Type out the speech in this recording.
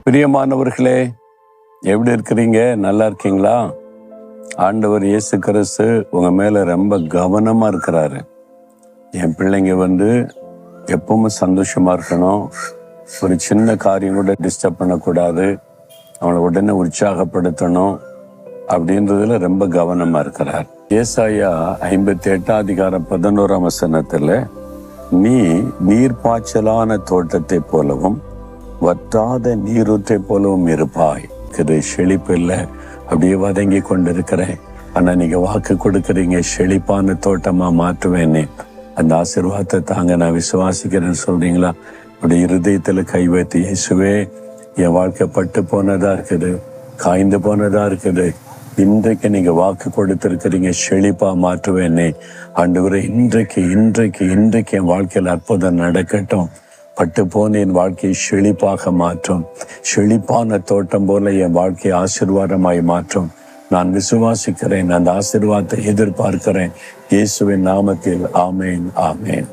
பிரியமானவர்களே, எப்படி இருக்கிறீங்க? நல்லா இருக்கீங்களா? ஆண்டவர் இயேசு கிறிஸ்து உங்க மேல ரொம்ப கவனமா இருக்கிறாரு. என் பிள்ளைங்க எப்பவும் சந்தோஷமா இருக்கணும், ஒரு சின்ன காரியம் கூட டிஸ்டர்ப் பண்ணக்கூடாது, அவனை உடனே உற்சாகப்படுத்தணும் அப்படின்றதுல ரொம்ப கவனமா இருக்கிறார். ஏசாயா 58:11 நீ நீர்ப்பாய்ச்சலான தோட்டத்தை போலவும் வற்றாத நீரூற்றை போலவும் இருப்பாய். செழிப்பு இல்லை, அப்படியே வதங்கி கொண்டிருக்கிறேன், ஆனா நீங்க வாக்கு கொடுக்குறீங்க, செழிப்பான தோட்டமா மாற்றுவேன்னு. அந்த ஆசீர்வாதத்தை தாங்க, நான் விசுவாசிக்கிறேன்னு சொல்றீங்களா? அப்படி இருதயத்துல கை வைத்து, இயேசுவே, என் வாழ்க்கை பட்டு போனதா இருக்குது, காய்ந்து போனதா இருக்குது, இன்றைக்கு நீங்க வாக்கு கொடுத்திருக்கிறீங்க, செழிப்பா மாற்றுவேன்னே. ஆண்டவரே, இன்றைக்கு என் வாழ்க்கையில் அற்புதம் நடக்கட்டும். பட்டு போன என் வாழ்க்கையை செழிப்பாக மாற்றும். செழிப்பான தோட்டம் போல என் வாழ்க்கையை ஆசீர்வாதமாய் மாற்றும். நான் விசுவாசிக்கிறேன், அந்த ஆசீர்வாதத்தை எதிர்பார்க்கிறேன். இயேசுவின் நாமத்தில் ஆமேன், ஆமேன்.